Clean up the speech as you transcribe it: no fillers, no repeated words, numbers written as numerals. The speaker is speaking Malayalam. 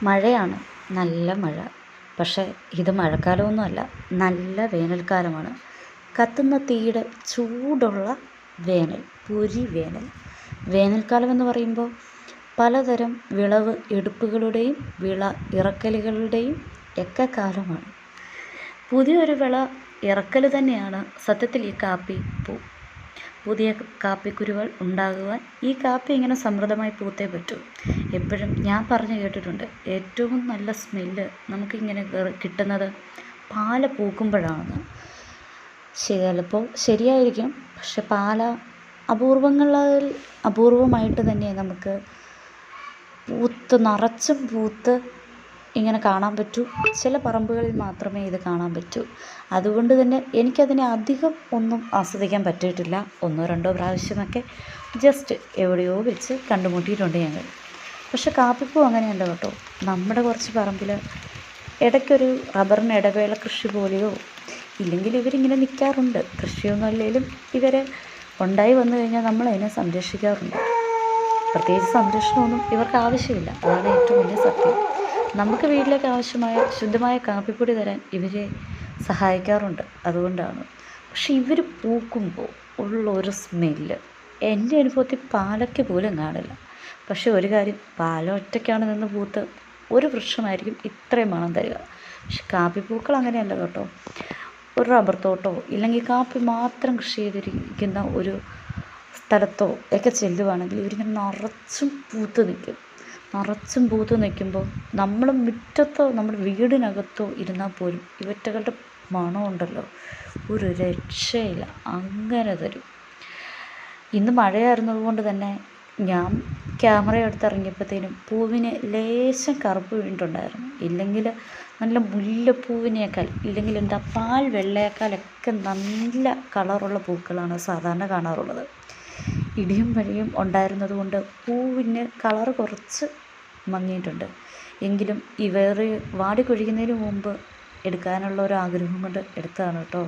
മഴയാണ്, നല്ല മഴ. പക്ഷേ ഇത് മഴക്കാലമൊന്നുമല്ല, നല്ല വേനൽക്കാലമാണ്. കത്തുന്ന തീയുടെ ചൂടുള്ള വേനൽ, പൊരി വേനൽ. വേനൽക്കാലമെന്ന് പറയുമ്പോൾ പലതരം വിളവ് എടുപ്പുകളുടെയും വിള ഇറക്കലുകളുടെയും ഒക്കെ കാലമാണ്. പുതിയൊരു വിള ഇറക്കൽ തന്നെയാണ് സത്യത്തിൽ ഈ കാപ്പിപ്പൂ. പുതിയ കാപ്പിക്കുരുകൾ ഉണ്ടാകുവാൻ ഈ കാപ്പി ഇങ്ങനെ സമൃദ്ധമായി പൂത്തേ പറ്റൂ. എപ്പോഴും ഞാൻ പറഞ്ഞു കേട്ടിട്ടുണ്ട്, ഏറ്റവും നല്ല സ്മെല്ല് നമുക്കിങ്ങനെ കിട്ടുന്നത് പാല പൂക്കുമ്പോഴാണെന്ന്. ചിലപ്പോൾ ശരിയായിരിക്കും, പക്ഷെ പാല അപൂർവങ്ങളിൽ അപൂർവമായിട്ട് തന്നെ നമുക്ക് നിറച്ചും പൂത്ത് ഇങ്ങനെ കാണാൻ പറ്റൂ. ചില പറമ്പുകളിൽ മാത്രമേ ഇത് കാണാൻ പറ്റൂ. അതുകൊണ്ട് തന്നെ എനിക്കതിനെ അധികം ഒന്നും ആസ്വദിക്കാൻ പറ്റിയിട്ടില്ല. 1-2 പ്രാവശ്യമൊക്കെ ജസ്റ്റ് എവിടെയോ വെച്ച് കണ്ടുമുട്ടിയിട്ടുണ്ട് ഞങ്ങൾ. പക്ഷെ കാപ്പിപ്പൂ അങ്ങനെയല്ല കേട്ടോ. നമ്മുടെ കുറച്ച് പറമ്പിൽ ഇടയ്ക്കൊരു റബ്ബറിന് ഇടവേള കൃഷി പോലെയോ ഇല്ലെങ്കിൽ ഇവരിങ്ങനെ നിൽക്കാറുണ്ട്. കൃഷിയൊന്നും അല്ലെങ്കിലും ഇവർ ഉണ്ടായി വന്നു കഴിഞ്ഞാൽ നമ്മളതിനെ സംരക്ഷിക്കാറുണ്ട്. പ്രത്യേകിച്ച് സംരക്ഷണമൊന്നും ഇവർക്ക് ആവശ്യമില്ല. അതാണ് ഏറ്റവും വലിയ സത്യം. നമുക്ക് വീട്ടിലേക്ക് ആവശ്യമായ ശുദ്ധമായ കാപ്പിപ്പൊടി തരാൻ ഇവരെ സഹായിക്കാറുണ്ട്. അതുകൊണ്ടാണ്. പക്ഷെ ഇവർ പൂക്കുമ്പോൾ ഉള്ളൊരു സ്മെല്ല് എൻ്റെ അനുഭവത്തിൽ പാലയ്ക്ക് പോലും കാണില്ല. പക്ഷെ ഒരു കാര്യം, പാല ഒറ്റയ്ക്കാണ് നിന്ന് പൂത്ത് ഒരു വൃക്ഷമായിരിക്കും ഇത്രയും മണം തരിക. പക്ഷെ കാപ്പിപ്പൂക്കൾ അങ്ങനെയല്ല കേട്ടോ. ഒരു റബ്ബർ തോട്ടമോ ഇല്ലെങ്കിൽ കാപ്പി മാത്രം കൃഷി ചെയ്തിരിക്കുന്ന ഒരു സ്ഥലത്തോ ഒക്കെ ചെല്ലുവാണെങ്കിൽ ഇവരിങ്ങനെ നിറച്ചും പൂത്ത് നിൽക്കുമ്പോൾ നമ്മൾ മുറ്റത്തോ നമ്മുടെ വീടിനകത്തോ ഇരുന്നാൽ പോലും ഇവറ്റകളുടെ മണമുണ്ടല്ലോ, ഒരു രക്ഷയില്ല. അങ്ങനെ തരും. ഇന്ന് മഴയായിരുന്നത് കൊണ്ട് തന്നെ ഞാൻ ക്യാമറ എടുത്തിറങ്ങിയപ്പോഴത്തേനും പൂവിന് ലേശം കറുപ്പ് വീണിട്ടുണ്ടായിരുന്നു. ഇല്ലെങ്കിൽ നല്ല മുല്ലപ്പൂവിനേക്കാൾ ഇല്ലെങ്കിൽ എന്താ പാൽ വെള്ളയേക്കാളൊക്കെ നല്ല കളറുള്ള പൂക്കളാണ് സാധാരണ കാണാറുള്ളത്. ഇടിയും മഴയും ഉണ്ടായിരുന്നത് കൊണ്ട് പൂവിന് കളറ് കുറച്ച് മങ്ങിയിട്ടുണ്ട്. എങ്കിലും ഇവർ വാടി കൊഴിയുന്നതിന് മുമ്പ് എടുക്കാനുള്ള ഒരു ആഗ്രഹം കൊണ്ട് എടുത്തതാണ് കേട്ടോ.